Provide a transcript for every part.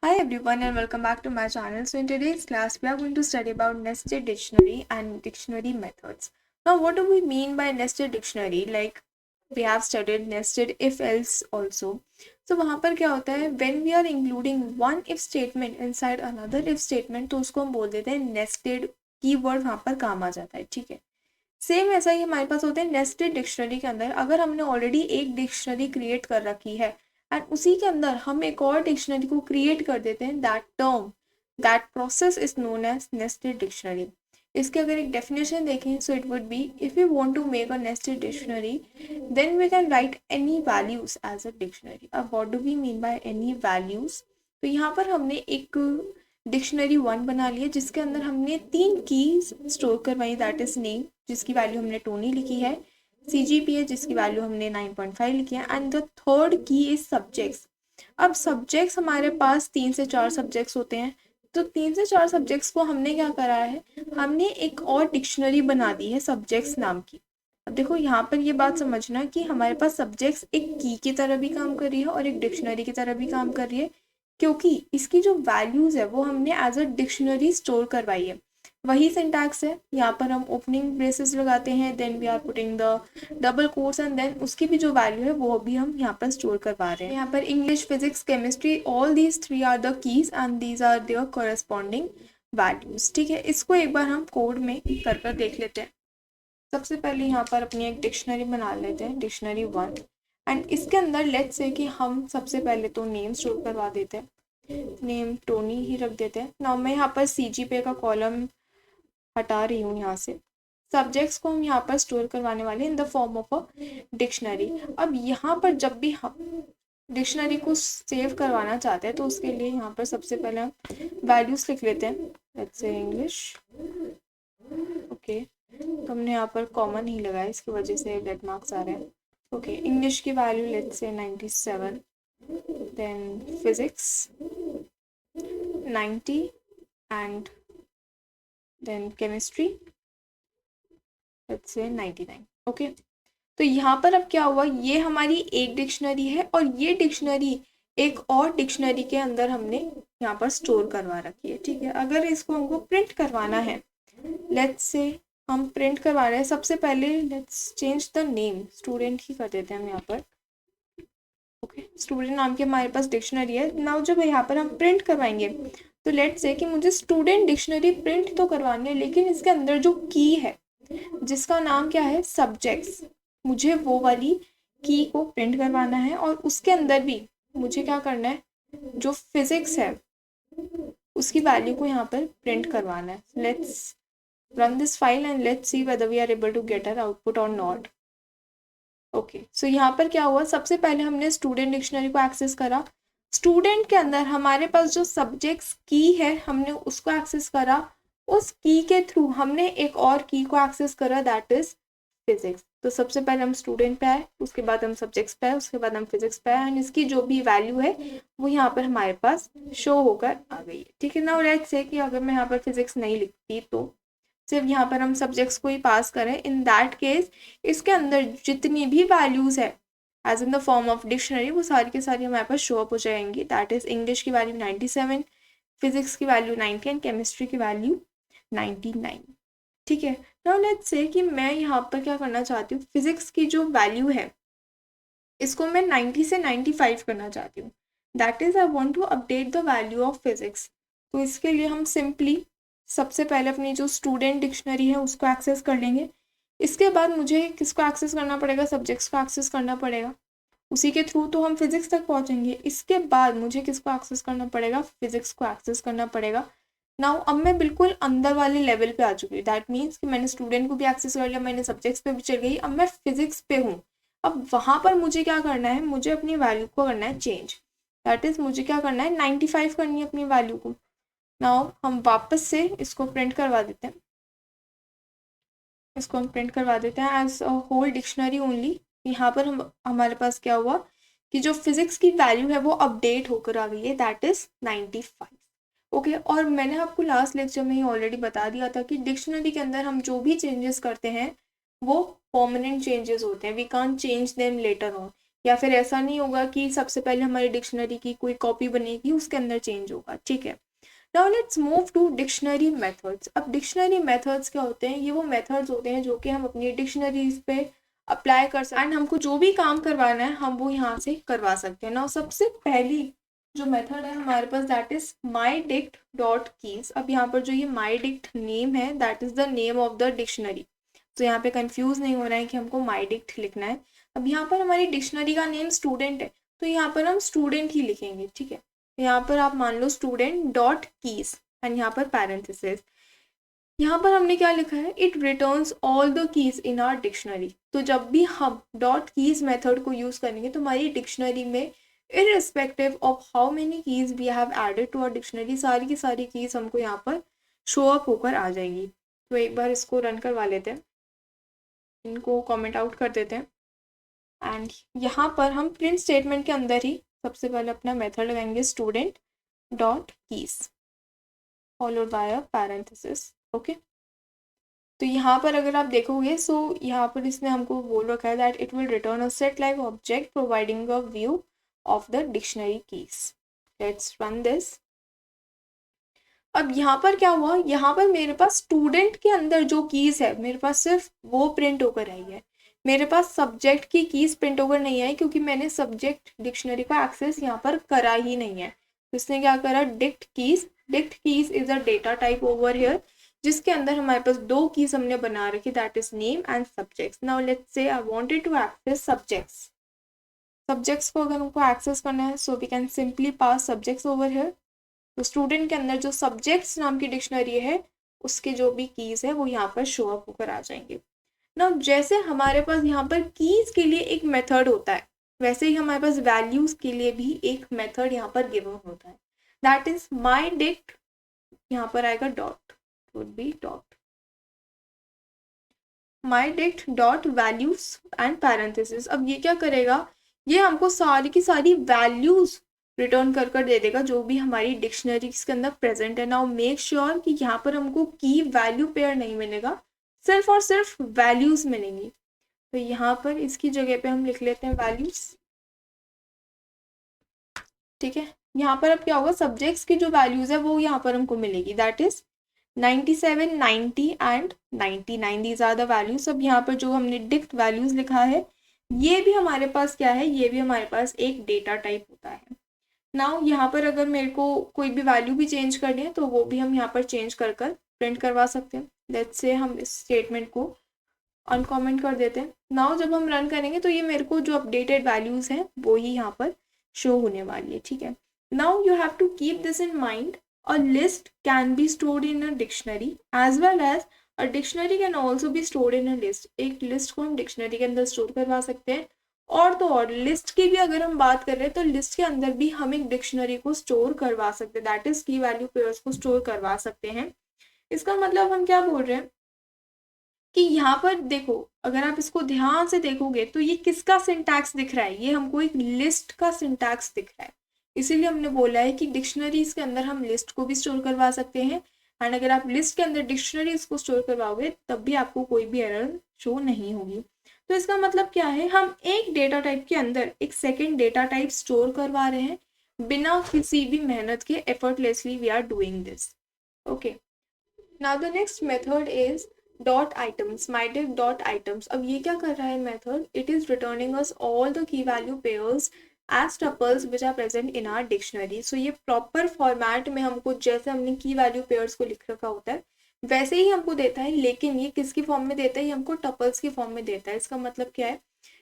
Hi everyone and welcome back to my channel. So in today's class we are going to study about nested dictionary and dictionary methods. Now what do we mean by nested dictionary? Like we have studied nested if else also. So वहाँ पर क्या होता है when we are including one if statement inside another if statement तो उसको हम बोल देते हैं nested कीवर्ड वहाँ पर काम आ जाता है, ठीक है। सेम ऐसा ही हमारे पास होते हैं नेस्टेड डिक्शनरी के अंदर। अगर हमने ऑलरेडी एक डिक्शनरी क्रिएट कर रखी है एंड उसी के अंदर हम एक और डिक्शनरी को क्रिएट कर देते हैं, that process is known as nested dictionary. इसके अगर एक डेफिनेशन देखें so it would be if you want to make a nested dictionary then we can write any values as a dictionary. अब what do we mean by any values? तो यहाँ पर हमने एक डिक्शनरी 1 बना लिया जिसके अंदर हमने 3 कीज स्टोर करवाई, दैट इज नेम जिसकी वैल्यू हमने टोनी लिखी है, CGPA जिसकी वैल्यू हमने 9.5 लिखी है, एंड द थर्ड की इज सब्जेक्ट्स। अब सब्जेक्ट्स हमारे पास 3 से 4 सब्जेक्ट्स होते हैं, तो 3 से 4 सब्जेक्ट्स को हमने क्या करा है, हमने एक और डिक्शनरी बना दी है सब्जेक्ट्स नाम की। अब देखो यहाँ पर ये बात समझना कि हमारे पास सब्जेक्ट्स एक की की तरह भी काम कर रही है और एक डिक्शनरी की तरह भी काम कर रही है, क्योंकि इसकी जो वैल्यूज है वो हमने एज अ डिक्शनरी स्टोर करवाई है। वही सिंटैक्स है, यहाँ पर हम ओपनिंग ब्रेसेस लगाते हैं, then we are putting the double quotes and then उसकी भी जो वैल्यू है वो भी हम यहाँ पर स्टोर करवा रहे हैं। यहाँ पर English, physics, chemistry, all these 3 are the keys and these are their corresponding values, ठीक है। इसको एक बार हम कोड में कर देख लेते हैं। सबसे पहले यहाँ पर अपनी एक डिक्शनरी बना लेते हैं, डिक्शनरी 1, एंड इसके अंदर लेट्स से कि हम सबसे पहले तो नेम स्टोर करवा देते हैं, नेम टोनी ही रख देते हैं। नाउ मैं यहाँ पर CGPA का कॉलम हटा रही हूँ यहाँ से। सब्जेक्ट्स को हम यहाँ पर स्टोर करवाने वाले इन the form of a dictionary. अब यहाँ पर जब भी हम डिक्शनरी को सेव करवाना चाहते हैं तो उसके लिए यहाँ पर सबसे पहले हम वैल्यूज लिख लेते हैं, लेट्स से इंग्लिश, ओके। तो हमने यहाँ पर कॉमन ही लगाया, इसकी वजह से रेड मार्क्स आ रहे हैं, ओके। इंग्लिश की value let's say 97, then physics 90 and then chemistry let's say 99, okay. तो यहाँ पर अब क्या हुआ, ये हमारी एक डिक्शनरी है और ये डिक्शनरी एक और डिक्शनरी के अंदर हमने यहाँ पर स्टोर करवा रखी है, ठीक है। अगर इसको हमको प्रिंट करवाना है, लेट्स से हम प्रिंट करवा रहे हैं, सबसे पहले let's change the name, student ही कर देते हैं हम यहाँ पर, ओके। स्टूडेंट नाम की हमारे पास डिक्शनरी है। नाउ जब यहाँ पर हम प्रिंट करवाएंगे तो लेट्स से कि मुझे स्टूडेंट डिक्शनरी प्रिंट तो करवानी है, लेकिन इसके अंदर जो की है जिसका नाम क्या है सब्जेक्ट्स, मुझे वो वाली की को प्रिंट करवाना है और उसके अंदर भी मुझे क्या करना है, जो फिजिक्स है उसकी वैल्यू को यहाँ पर प्रिंट करवाना है। Let's run this file and let's see whether we are able to get our output or not, okay. So यहाँ पर क्या हुआ, सबसे पहले हमने स्टूडेंट डिक्शनरी को एक्सेस करा, स्टूडेंट के अंदर हमारे पास जो सब्जेक्ट्स की है हमने उसको एक्सेस करा, उस की के थ्रू हमने एक और की को एक्सेस करा, दैट इज फिजिक्स। तो सबसे पहले हम स्टूडेंट पे आए, उसके बाद हम सब्जेक्ट्स पे आए, उसके बाद हम फिजिक्स पे आए, एंड इसकी जो भी वैल्यू है वो यहाँ पर हमारे पास शो होकर आ गई है, ठीक है। नाउ लेट्स से कि अगर मैं यहाँ पर फिजिक्स नहीं लिखती तो सिर्फ यहाँ पर हम सब्जेक्ट्स को ही पास करें, इन दैट केस इसके अंदर जितनी भी वैल्यूज है as in the form of dictionary वो सारी की सारी हमारे पास शो अप हो जाएंगी, दैट इज इंग्लिश की वैल्यू 97, फिजिक्स की वैल्यू 90 एंड केमिस्ट्री की वैल्यू 99, ठीक है। नाउ लेट्स से कि मैं यहाँ पर क्या करना चाहती हूँ, फिजिक्स की जो वैल्यू है इसको मैं 90 से 95 करना चाहती हूँ, that is I want to update the value of physics. तो इसके लिए हम सिंपली सबसे पहले अपनी जो स्टूडेंट डिक्शनरी है उसको एक्सेस कर लेंगे, इसके बाद मुझे किसको एक्सेस करना पड़ेगा, सब्जेक्ट्स को एक्सेस करना पड़ेगा, उसी के थ्रू तो हम फिजिक्स तक पहुंचेंगे। इसके बाद मुझे किसको एक्सेस करना पड़ेगा, फिजिक्स को एक्सेस करना पड़ेगा। नाउ अब मैं बिल्कुल अंदर वाले लेवल पे आ चुकी हूँ, दैट मीन्स कि मैंने स्टूडेंट को भी एक्सेस कर लिया, मैंने सब्जेक्ट्स पे भी चल गई, अब मैं फिजिक्स पे हूँ। अब वहाँ पर मुझे क्या करना है, मुझे अपनी वैल्यू को करना है चेंज, दैट इज मुझे क्या करना है 95 करनी है अपनी वैल्यू को। नाउ हम वापस से इसको प्रिंट करवा देते हैं, इसको हम प्रिंट करवा देते हैं as a whole dictionary only. यहाँ पर हमारे पास क्या हुआ कि जो फिजिक्स की वैल्यू है वो अपडेट होकर आ गई है, दैट इज 95, ओके। और मैंने आपको लास्ट लेक्चर में ही ऑलरेडी बता दिया था कि डिक्शनरी के अंदर हम जो भी चेंजेस करते हैं वो परमानेंट चेंजेस होते हैं, we can't change them later on. या फिर ऐसा नहीं होगा कि सबसे पहले हमारी डिक्शनरी की कोई कॉपी बनेगी उसके अंदर चेंज होगा, ठीक है। Now let's move to dictionary methods. अब डिक्शनरी मेथड्स क्या होते हैं, ये वो मेथड्स होते हैं जो कि हम अपनी डिक्शनरीज पे अप्लाई कर सकते हैं एंड हमको जो भी काम करवाना है हम वो यहाँ से करवा सकते हैं। नाउ सबसे पहली जो मेथड है हमारे पास that is mydict dot keys. अब यहाँ पर जो ये mydict नेम है that is the name of the dictionary, तो यहाँ पे कंफ्यूज नहीं होना है कि हमको mydict लिखना है। अब यहाँ पर हमारी डिक्शनरी का नेम स्टूडेंट है तो यहाँ पर हम स्टूडेंट ही लिखेंगे, ठीक है। यहाँ पर आप मान लो स्टूडेंट डॉट कीज एंड यहाँ पर पैरेंथेसिस। यहाँ पर हमने क्या लिखा है, it returns all the keys in our dictionary. तो जब भी हम डॉट कीज मेथड को यूज करेंगे तो हमारी डिक्शनरी में irrespective of how many keys we have added to our dictionary, सारी की सारी कीज हमको यहाँ पर शो अप होकर आ जाएंगी। तो एक बार इसको रन करवा लेते हैं, इनको कमेंट आउट कर देते हैं एंड यहाँ पर हम प्रिंट स्टेटमेंट के अंदर ही सबसे पहले अपना मेथड लगाएंगे student dot keys followed by a parenthesis, okay. तो यहाँ पर अगर आप देखोगे सो यहाँ पर इसने हमको बोल रखा है that it will return a set like object providing a view of the dictionary keys. Let's run this. अब यहाँ पर क्या हुआ, यहाँ पर मेरे पास स्टूडेंट के अंदर जो कीज है मेरे पास सिर्फ वो प्रिंट होकर आई है, मेरे पास सब्जेक्ट की कीज प्रिंट होकर नहीं आई क्योंकि मैंने सब्जेक्ट डिक्शनरी का एक्सेस यहाँ पर करा ही नहीं है। तो इसने क्या करा, dict keys is a data type over here जिसके अंदर हमारे पास दो कीज हमने बना रखी that is name and subjects. Now let's say I wanted to access subjects को अगर हमको एक्सेस करना है so we can simply pass subjects over here. तो स्टूडेंट के अंदर जो सब्जेक्ट्स नाम की डिक्शनरी है उसके जो भी कीज है वो यहाँ पर शो अप होकर आ जाएंगे। ना जैसे हमारे पास यहाँ पर कीज के लिए एक मेथड होता है वैसे ही हमारे पास वैल्यूज के लिए भी एक मेथड यहाँ पर गिवन होता है दैट इज mydict। यहाँ पर आएगा dot, would be dot mydict dot values and parenthesis. अब ये क्या करेगा, ये हमको सारी की सारी वैल्यूज रिटर्न कर दे देगा जो भी हमारी डिक्शनरी के अंदर प्रेजेंट है। नाउ मेक श्योर कि यहाँ पर हमको की वैल्यू पेयर नहीं मिलेगा, सिर्फ और सिर्फ वैल्यूज मिलेंगी। तो यहाँ पर इसकी जगह पे हम लिख लेते हैं वैल्यूज, ठीक है। यहाँ पर अब क्या होगा, सब्जेक्ट्स की जो वैल्यूज है वो यहाँ पर हमको मिलेगी that is 97, 90 and 99 these are the values. अब यहाँ पर जो हमने डिक्ट वैल्यूज लिखा है ये भी हमारे पास क्या है, ये भी हमारे पास एक डेटा टाइप होता है। नाउ यहाँ पर अगर मेरे को कोई भी वैल्यू भी चेंज करनी है तो वो भी हम यहाँ पर चेंज कर प्रिंट करवा सकते हैं। लेट्स से हम इस स्टेटमेंट को अनकमेंट कर देते हैं। नाउ जब हम रन करेंगे तो ये मेरे को जो अपडेटेड वैल्यूज हैं वो ही यहाँ पर शो होने वाली है, ठीक है। Now you have to keep this in mind, a list can be stored in a dictionary as well as a dictionary can also be stored in a list. एक लिस्ट को हम डिक्शनरी के अंदर स्टोर करवा सकते हैं और तो और लिस्ट की भी अगर हम बात कर रहे हैं तो लिस्ट के अंदर भी हम एक डिक्शनरी को स्टोर करवा सकते हैं दैट इज की वैल्यू पेयर्स को स्टोर करवा सकते हैं। इसका मतलब हम क्या बोल रहे हैं कि यहाँ पर देखो अगर आप इसको ध्यान से देखोगे तो ये किसका सिंटैक्स दिख रहा है, ये हमको एक लिस्ट का सिंटैक्स दिख रहा है। इसीलिए हमने बोला है कि डिक्शनरीज के अंदर हम लिस्ट को भी स्टोर करवा सकते हैं एंड अगर आप लिस्ट के अंदर डिक्शनरीज को स्टोर करवाओगे तब भी आपको कोई भी एरर शो नहीं होगी। तो इसका मतलब क्या है, हम एक डेटा टाइप के अंदर एक सेकेंड डेटा टाइप स्टोर करवा रहे हैं बिना किसी भी मेहनत के, effortlessly we are doing this, okay. Now the next method is dot items, mydict dot items. अब ये क्या कर रहा है method, it is returning us all the key value pairs as tuples which are present in our dictionary. So ये proper format में हमको जैसे हमने की वैल्यू पेयर्स को लिख रखा होता है वैसे ही हमको देता है, लेकिन ये किसकी फॉर्म में देता है, ये हमको टपल्स की फॉर्म में देता है। इसका मतलब क्या है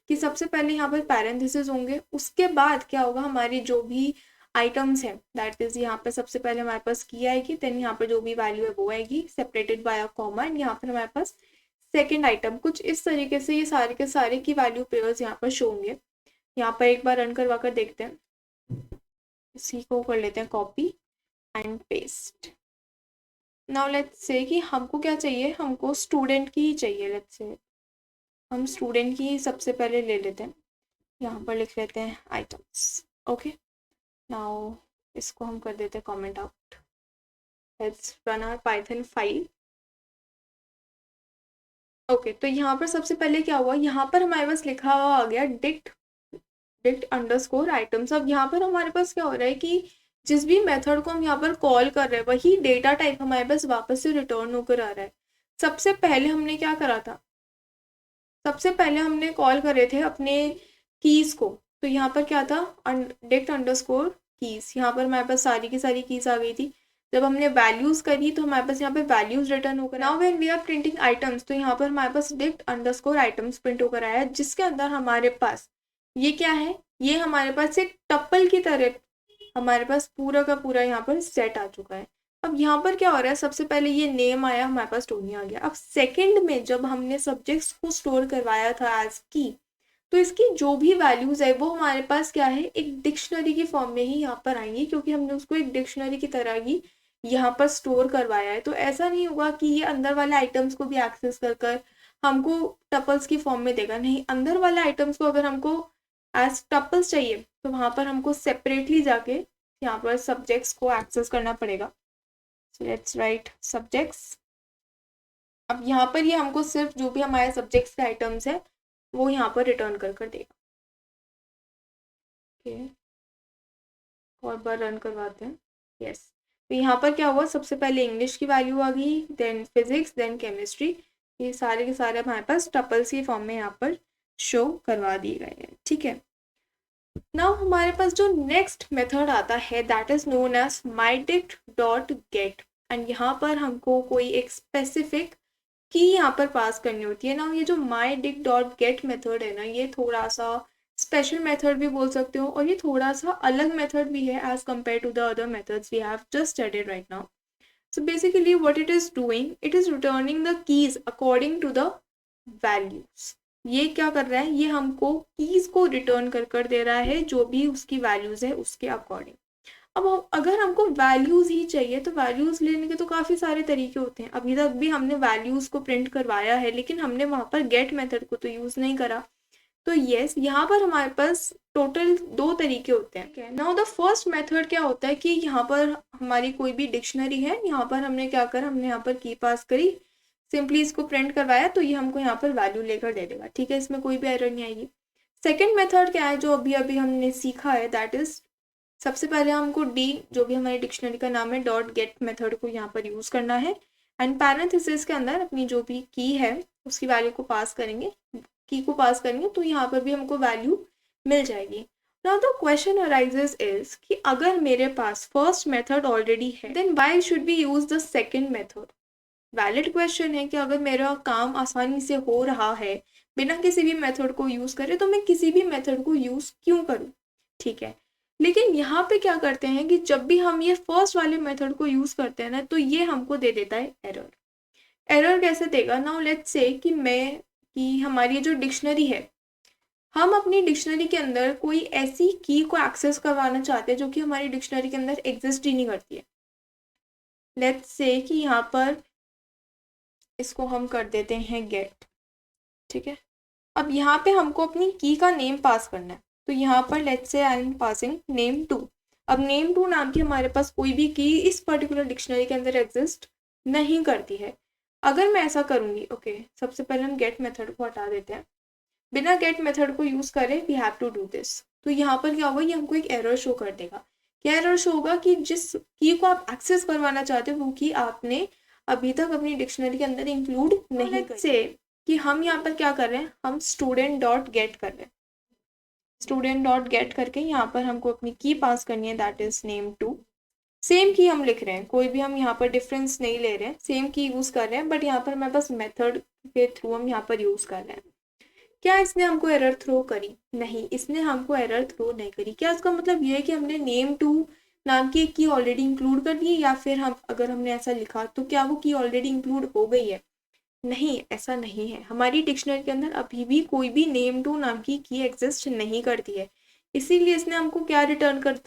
कि सबसे पहले यहाँ पर पैरेंथेसिस होंगे, उसके बाद क्या होगा, हमारी जो भी आइटम्स है दैट इज यहाँ पे सबसे पहले हमारे पास की आएगी, देन यहाँ पर जो भी वैल्यू है वो आएगी separated by a comma and यहाँ पर हमारे पास सेकंड आइटम। कुछ इस तरीके से ये सारे के सारे की वैल्यू पेयर्स यहाँ पर शो होंगे। यहाँ पर एक बार रन करवा कर देखते हैं, इसी को कर लेते हैं copy and paste. Now let's से कि हमको क्या चाहिए, हमको स्टूडेंट की ही चाहिए। लेट्स से हम स्टूडेंट की सबसे पहले ले लेते हैं, यहाँ पर लिख लेते हैं आइटम्स, ओके। नाउ इसको हम कर देते हैं comment out. Let's run our Python file, okay. तो यहाँ पर सबसे पहले क्या हुआ, यहाँ पर हमारे पास लिखा हुआ आ गया डिक्ट डिक्ट अंडरस्कोर आइटम्स। अब यहाँ पर हमारे पास क्या हो रहा है कि जिस भी मेथड को हम यहाँ पर कॉल कर रहे हैं वही डेटा टाइप हमारे पास वापस से रिटर्न होकर आ रहा है। सबसे पहले हमने क्या करा था, सबसे पहले हमने कॉल करे थे अपने कीज को, तो यहाँ पर क्या था, डिक्ट अंडरस्कोर कीज, यहाँ पर हमारे पास सारी की सारी कीज आ गई थी। जब हमने वैल्यूज करी तो हमारे पास यहाँ पे वैल्यूज रिटर्न होकर, now when we are printing items, तो यहाँ पर हमारे पास डिक्ट अंडरस्कोर आइटम्स प्रिंट होकर आया है, जिसके अंदर हमारे पास ये क्या है, ये हमारे पास एक टप्पल की तरह हमारे पास पूरा का पूरा यहाँ पर सेट आ चुका है। अब यहाँ पर क्या हो रहा है, सबसे पहले ये नेम आया, हमारे पास टोनी आ गया। अब सेकंड में जब हमने सब्जेक्ट्स को स्टोर करवाया था एज की, तो इसकी जो भी वैल्यूज है वो हमारे पास क्या है, एक डिक्शनरी की फॉर्म में ही यहाँ पर आएंगी, क्योंकि हमने उसको एक डिक्शनरी की तरह ही यहाँ पर स्टोर करवाया है। तो ऐसा नहीं होगा कि ये अंदर वाले आइटम्स को भी एक्सेस कर हमको टपल्स की फॉर्म में देगा, नहीं, अंदर वाले आइटम्स को अगर हमको एज टपल्स चाहिए तो वहाँ पर हमको सेपरेटली जाके यहाँ पर सब्जेक्ट्स को एक्सेस करना पड़ेगा। So let's write subjects. अब यहाँ पर ये हमको सिर्फ जो भी हमारे सब्जेक्ट्स के आइटम्स है वो यहाँ पर रिटर्न कर देगा। ओके, और बार रन करवाते हैं। यस, तो यहाँ पर क्या हुआ, सबसे पहले इंग्लिश की वैल्यू आ गई, देन फिजिक्स, देन केमिस्ट्री, ये सारे के सारे हमारे पास टपल्स की फॉर्म में यहाँ पर शो करवा दिए गए हैं। ठीक है, नाउ हमारे पास जो नेक्स्ट मेथड आता है that is known as mydict.get, and यहाँ पर हमको कोई एक स्पेसिफिक की यहाँ पर पास करनी होती है ना। ये जो mydict.get मेथड है ना, ये थोड़ा सा स्पेशल मेथड भी बोल सकते हो, और ये थोड़ा सा अलग मेथड भी है as compare to the other methods we have just studied right now. So basically what it is doing, it is returning the keys according to the values. ये क्या कर रहा है, ये हमको कीज को रिटर्न कर दे रहा है, जो भी उसकी वैल्यूज है उसके अकॉर्डिंग। अब अगर हमको वैल्यूज ही चाहिए तो वैल्यूज लेने के तो काफ़ी सारे तरीके होते हैं। अभी तक भी हमने वैल्यूज को प्रिंट करवाया है, लेकिन हमने वहाँ पर गेट मेथड को तो यूज़ नहीं करा। तो यस, यहाँ पर हमारे पास टोटल 2 तरीके होते हैं। नाउ द फर्स्ट मेथड क्या होता है कि यहाँ पर हमारी कोई भी डिक्शनरी है, यहाँ पर हमने क्या करा, हमने यहाँ पर की पास करी, सिंपली इसको प्रिंट करवाया, तो ये हमको यहाँ पर वैल्यू लेकर दे देगा। ठीक है, इसमें कोई भी एरर नहीं आएगी। सेकेंड मेथड क्या है जो अभी अभी हमने सीखा है, दैट इज सबसे पहले हमको डी, जो भी हमारी डिक्शनरी का नाम है, डॉट गेट मेथड को यहाँ पर यूज़ करना है, एंड पैरेंथेसिस के अंदर अपनी जो भी की है उसकी वैल्यू को पास करेंगे, की को पास करेंगे, तो यहाँ पर भी हमको वैल्यू मिल जाएगी। Now the question arises is कि अगर मेरे पास फर्स्ट मेथड ऑलरेडी है, then why should be use the second method. Valid question है कि अगर मेरा काम आसानी से हो रहा है बिना किसी भी मेथड को यूज़ करे, तो मैं किसी भी मेथड को यूज़ क्यों करूँ। ठीक है, लेकिन यहाँ पे क्या करते हैं कि जब भी हम ये फर्स्ट वाले मेथड को यूज़ करते हैं ना, तो ये हमको दे देता है एरर। एरर कैसे देगा, नाउ लेट्स से कि हमारी जो डिक्शनरी है, हम अपनी डिक्शनरी के अंदर कोई ऐसी की को एक्सेस करवाना चाहते हैं जो कि हमारी डिक्शनरी के अंदर एग्जिस्ट ही नहीं करती है। लेट्स से कि यहाँ पर इसको हम कर देते हैं गेट। ठीक है, अब यहाँ पे हमको अपनी की का नेम पास करना है, तो यहाँ पर let's say I am passing name 2। अब नेम 2 नाम की हमारे पास कोई भी की इस पर्टिकुलर डिक्शनरी के अंदर एग्जिस्ट नहीं करती है। अगर मैं ऐसा करूँगी, ओके, सबसे पहले हम गेट मेथड को हटा देते हैं, बिना गेट मेथड को यूज़ करें we have to do this. तो यहाँ पर क्या होगा, ये हमको एक एरर शो कर देगा। क्या एरर शो होगा कि जिस की को आप एक्सेस करवाना चाहते हो वो की आपने अभी तक अपनी डिक्शनरी के अंदर इंक्लूड नहीं से कि हम यहाँ पर क्या कर रहे हैं, हम स्टूडेंट डॉट गेट कर रहे हैं। स्टूडेंट डॉट गेट करके यहाँ पर हमको अपनी की पास करनी है, दैट इज नेम 2। सेम की हम लिख रहे हैं, कोई भी हम यहाँ पर डिफरेंस नहीं ले रहे हैं, सेम की यूज़ कर रहे हैं, बट यहाँ पर हमारे पास मेथड के थ्रू हम यहाँ पर यूज़ कर रहे हैं। क्या इसने हमको एरर थ्रो करी? नहीं, इसने हमको एरर थ्रो नहीं करी। क्या इसका मतलब ये है कि हमने नेम 2 नाम की एक की ऑलरेडी इंक्लूड कर दी, या फिर हम अगर हमने ऐसा लिखा तो क्या वो की ऑलरेडी इंक्लूड हो गई है? नहीं, ऐसा नहीं है। हमारी डिक्शनरी के अंदर अभी भी कोई भी नेम 2 नाम की एग्जिस्ट नहीं करती है, इसीलिए इसने हमको क्या रिटर्न कर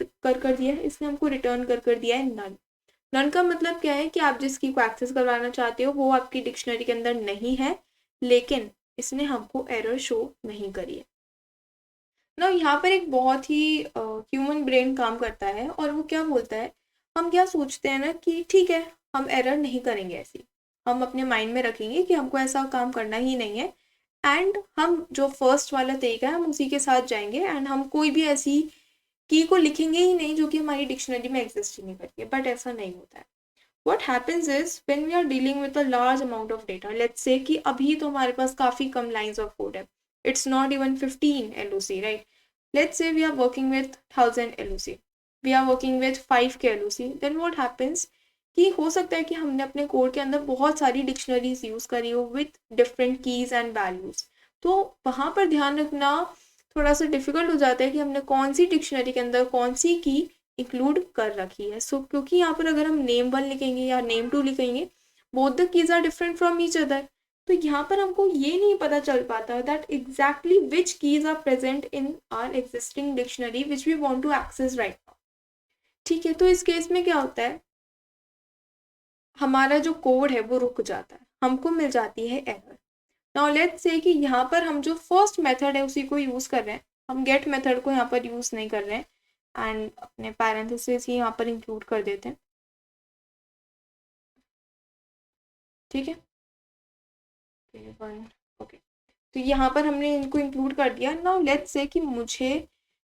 दिया है, इसने हमको रिटर्न कर दिया है नन। नन का मतलब क्या है कि आप जिस की को एक्सेस करवाना चाहते हो वो आपकी डिक्शनरी के अंदर नहीं है, लेकिन इसने हमको एरर शो नहीं करी है ना। यहाँ पर एक बहुत ही ह्यूमन ब्रेन काम करता है, और वो क्या बोलता है, हम क्या सोचते हैं ना कि ठीक है हम एरर नहीं करेंगे ऐसी, हम अपने माइंड में रखेंगे कि हमको ऐसा काम करना ही नहीं है, एंड हम जो फर्स्ट वाला तरीका है हम उसी के साथ जाएंगे एंड हम कोई भी ऐसी की को लिखेंगे ही नहीं जो कि हमारी डिक्शनरी में एग्जिस्ट ही नहीं करती है, बट ऐसा नहीं होता है. What happens is when we are dealing with a large amount of data, let's say कि अभी तो हमारे पास काफ़ी कम lines of code है, it's not even 15 LOC, right? Let's say we are working with 1000 LOC, we are working with 5k LOC, then what happens कि हो सकता है कि हमने अपने कोड के अंदर बहुत सारी डिक्शनरीज यूज़ करी हो with different keys and values. तो वहाँ पर ध्यान रखना थोड़ा सा डिफिकल्ट हो जाता है कि हमने कौन सी डिक्शनरी के अंदर कौन सी की इंक्लूड कर रखी है. सो क्योंकि यहाँ पर अगर हम नेम 1 लिखेंगे या नेम 2 लिखेंगे, both the keys are different from each other, तो यहाँ पर हमको ये नहीं पता चल पाता that exactly which keys are present in our existing dictionary which we want to access right now. ठीक है, तो इस केस में क्या होता है, हमारा जो कोड है वो रुक जाता है, हमको मिल जाती है एरर. नाउ लेट्स से कि यहाँ पर हम जो फर्स्ट मेथड है उसी को यूज़ कर रहे हैं, हम गेट मेथड को यहाँ पर यूज़ नहीं कर रहे हैं एंड अपने पैरेंथेसिस ही यहाँ पर इंक्लूड कर देते हैं. ठीक है, ओके, तो यहाँ पर हमने इनको इंक्लूड कर दिया. नाउ लेट्स से कि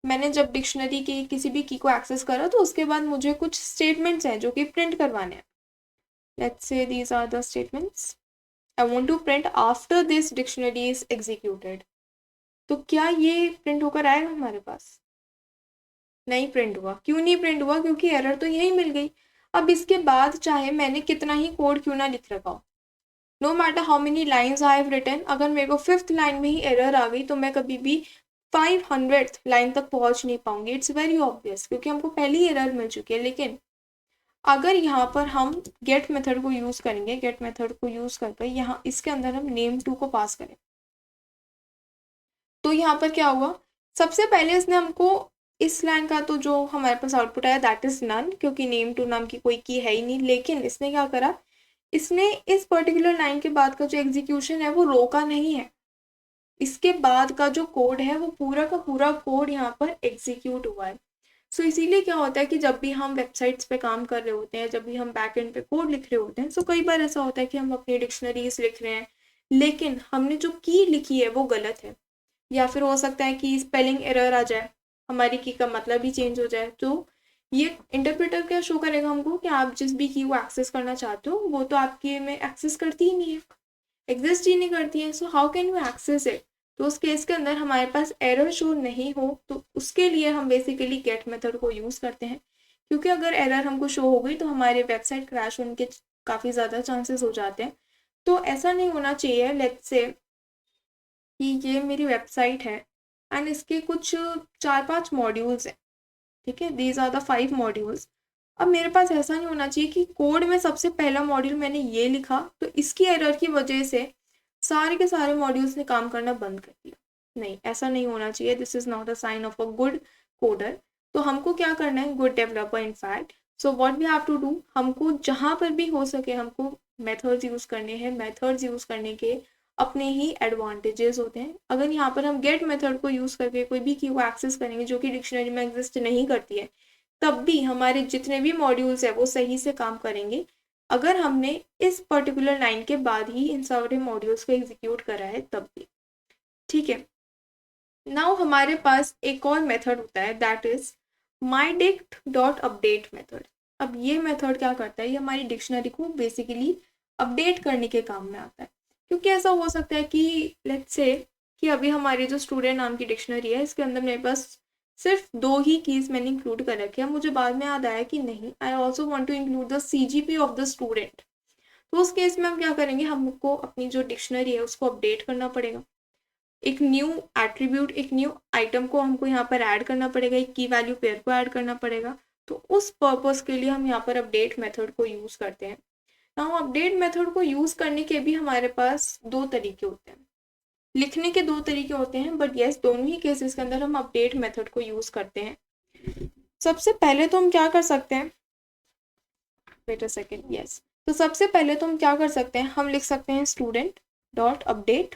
मैंने जब डिक्शनरी की किसी भी की को एक्सेस करा तो उसके बाद मुझे कुछ स्टेटमेंट्स हैं जो कि प्रिंट करवाने हैं. Let's say these are the statements. I want to print after this dictionary is executed. तो क्या ये प्रिंट होकर आएगा हमारे पास? नहीं प्रिंट हुआ. क्यों नहीं प्रिंट हुआ? क्योंकि एरर तो यही मिल गई. अब इसके बाद चाहे मैंने कितना ही कोड क्यों ना लिख रखा हो, no matter how many lines I have written, अगर मेरे को 5th लाइन में ही एरर आ गई तो मैं कभी भी 500th लाइन तक पहुंच नहीं पाऊंगी. इट्स वेरी ऑब्वियस, क्योंकि हमको पहली एरर मिल चुकी है. लेकिन अगर यहाँ पर हम गेट मेथड को यूज़ करेंगे, गेट मेथड को यूज़ करके यहाँ इसके अंदर हम नेम 2 को पास करें, तो यहाँ पर क्या हुआ, सबसे पहले इसने हमको इस लाइन का तो जो हमारे पास आउटपुट आया दैट इज नन, क्योंकि नेम 2 नाम की कोई की है ही नहीं. लेकिन इसने क्या करा, इसने इस पर्टिकुलर लाइन के बाद का जो एग्जीक्यूशन है वो रोका नहीं है. इसके बाद का जो कोड है वो पूरा का पूरा कोड यहाँ पर एग्जीक्यूट हुआ है. सो इसीलिए क्या होता है कि जब भी हम वेबसाइट्स पे काम कर रहे होते हैं, जब भी हम बैक एंड पे कोड लिख रहे होते हैं, सो कई बार ऐसा होता है कि हम अपनी डिक्शनरीज लिख रहे हैं लेकिन हमने जो की लिखी है वो गलत है, या फिर हो सकता है कि स्पेलिंग एरर आ जाए, हमारी की का मतलब ही चेंज हो जाए. तो ये इंटरप्रेटर क्या शो करेगा हमको कि आप जिस भी की को एक्सेस करना चाहते हो वो तो आपके में एक्सेस करती ही नहीं है, एग्जिस्ट ही नहीं करती है. So how can you access it? तो उस केस के अंदर हमारे पास एरर शो नहीं हो तो उसके लिए हम बेसिकली गेट मेथड को यूज़ करते हैं, क्योंकि अगर एरर हमको शो हो गई तो हमारे वेबसाइट क्रैश होने के काफ़ी ज़्यादा चांसेस हो जाते हैं. तो ऐसा नहीं होना चाहिए. लेट्स से कि ये मेरी वेबसाइट है एंड इसके कुछ 4-5 मॉड्यूल्स हैं. ठीक है, दीज आर द 5 मॉड्यूल्स. अब मेरे पास ऐसा नहीं होना चाहिए कि कोड में सबसे पहला मॉड्यूल मैंने ये लिखा तो इसकी एरर की वजह से सारे के सारे मॉड्यूल्स ने काम करना बंद कर दिया. नहीं, ऐसा नहीं होना चाहिए. This is not a sign of a good coder. तो हमको क्या करना है, good developer in fact. So what we have to do, हमको जहाँ पर भी हो सके हमको मेथड्स यूज़ करने हैं. मेथड्स यूज़ करने के अपने ही एडवांटेजेस होते हैं. अगर यहाँ पर हम गेट मेथड को यूज़ करके कोई भी की को एक्सेस करेंगे जो कि डिक्शनरी में एग्जिस्ट नहीं करती है, तब भी हमारे जितने भी मॉड्यूल्स है वो सही से काम करेंगे अगर हमने इस पर्टिकुलर लाइन के बाद ही इन सारे मॉड्यूल्स को एग्जीक्यूट करा है तब भी. ठीक है, नाउ हमारे पास एक और मेथड होता है दैट इज mydict.update मेथड. अब ये मेथड क्या करता है, ये हमारी डिक्शनरी को बेसिकली अपडेट करने के काम में आता है. क्योंकि ऐसा हो सकता है कि लेट्स से कि अभी हमारी जो स्टूडेंट नाम की डिक्शनरी है इसके अंदर मेरे पास सिर्फ 2 ही कीज मैंने इंक्लूड कर रखे हैं. मुझे बाद में याद आया कि नहीं, I also want to include the CGP of the student. तो उस केस में हम क्या करेंगे, हमको अपनी जो डिक्शनरी है उसको अपडेट करना पड़ेगा. एक न्यू एट्रीब्यूट, एक न्यू आइटम को हमको यहाँ पर ऐड करना पड़ेगा, एक की वैल्यू पेयर को ऐड करना पड़ेगा. तो उस पर्पस के लिए हम यहाँ पर अपडेट मेथड को यूज़ करते हैं. नाउ अपडेट मेथड को यूज़ करने के भी हमारे पास 2 तरीके होते हैं, लिखने के 2 तरीके होते हैं, बट येस दोनों ही केसेस के अंदर हम अपडेट मेथड को यूज़ करते हैं. सबसे पहले तो हम क्या कर सकते हैं, वेट अ सेकेंड, यस, तो सबसे पहले तो हम क्या कर सकते हैं, हम लिख सकते हैं स्टूडेंट डॉट अपडेट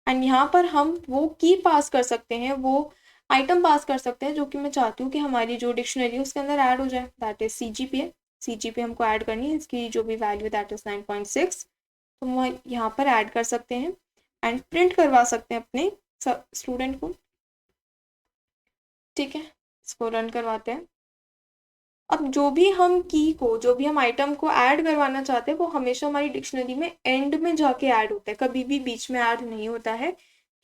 एंड यहाँ पर हम वो की पास कर सकते हैं, वो आइटम पास कर सकते हैं जो कि मैं चाहती हूँ कि हमारी जो डिक्शनरी है उसके अंदर ऐड हो जाए, दैट इज CGP है. CGP हमको ऐड करनी है, इसकी जो भी वैल्यू दैट इज 9.6, तो हम यहाँ पर ऐड कर सकते हैं. एंड प्रिंट करवा सकते हैं अपने स्टूडेंट को। ठीक है, इसको रन करवाते हैं। अब जो भी हम आइटम को ऐड करवाना चाहते हैं वो हमेशा हमारी डिक्शनरी में एंड में जाके ऐड होता है, कभी भी बीच में ऐड नहीं होता है,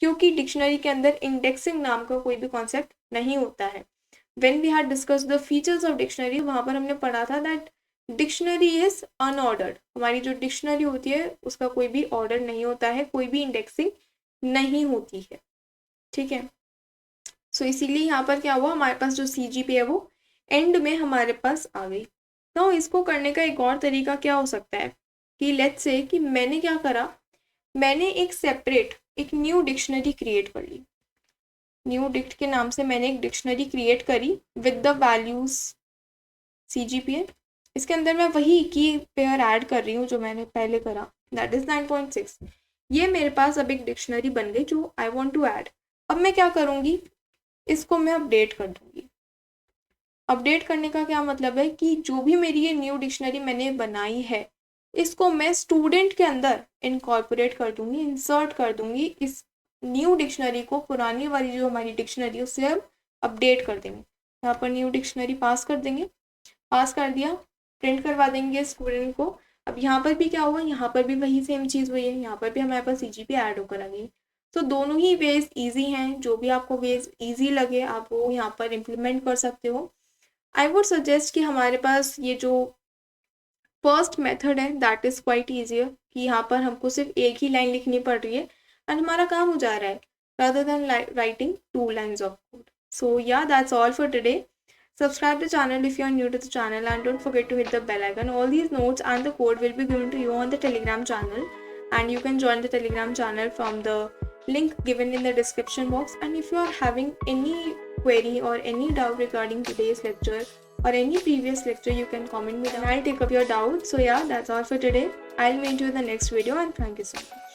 क्योंकि डिक्शनरी के अंदर इंडेक्सिंग नाम का कोई भी कॉन्सेप्ट नहीं होता है। When we had discuss the features of dictionary, वहाँ पर हमने पढ़ा था दैट डिक्शनरी इज अनऑर्डर्ड। हमारी जो डिक्शनरी होती है उसका कोई भी ऑर्डर नहीं होता है, कोई भी इंडेक्सिंग नहीं होती है। ठीक है, सो इसीलिए यहाँ पर क्या हुआ, हमारे पास जो CGP है वो एंड में हमारे पास आ गई। तो इसको करने का एक और तरीका क्या हो सकता है कि लेट्स से कि मैंने क्या करा, मैंने एक सेपरेट एक न्यू डिक्शनरी क्रिएट कर ली। न्यू डिक्ट के नाम से मैंने एक डिक्शनरी क्रिएट करी विद द वैल्यूज CGPA। इसके अंदर मैं वही की पेयर ऐड कर रही हूँ जो मैंने पहले करा, दैट इज 9.6। ये मेरे पास अब एक डिक्शनरी बन गई जो आई वॉन्ट टू ऐड। अब मैं क्या करूँगी, इसको मैं अपडेट कर दूंगी। अपडेट करने का क्या मतलब है कि जो भी मेरी ये न्यू डिक्शनरी मैंने बनाई है इसको मैं स्टूडेंट के अंदर इनकॉर्पोरेट कर दूंगी, इंसर्ट कर दूंगी इस न्यू डिक्शनरी को। पुरानी वाली जो हमारी डिक्शनरी उससे हम अपडेट कर देंगे। यहाँ पर न्यू डिक्शनरी पास कर देंगे, पास कर दिया, प्रिंट करवा देंगे स्टूडेंट को। अब यहाँ पर भी क्या हुआ, यहाँ पर भी वही सेम चीज़ हुई है, यहाँ पर भी हमारे पास CGP ऐड होकर आ गई। तो दोनों ही वेज ईजी हैं, जो भी आपको वेज ईजी लगे आप वो यहाँ पर इम्प्लीमेंट कर सकते हो। आई वुड सजेस्ट कि हमारे पास ये जो फर्स्ट मेथड है दैट इज़ क्वाइट ईजियर, कि यहाँ पर हमको सिर्फ एक ही लाइन लिखनी पड़ रही है एंड हमारा काम हो जा रहा है, rather than writing 2 lines of code. So yeah, that's all for today. Subscribe the channel if you are new to the channel and don't forget to hit the bell icon. All these notes and the code will be given to you on the Telegram channel, and you can join the Telegram channel from the link given in the description box. And if you are having any query or any doubt regarding today's lecture or any previous lecture, you can comment me and I'll take up your doubt. So yeah, that's all for today. I'll meet you in the next video and thank you so much.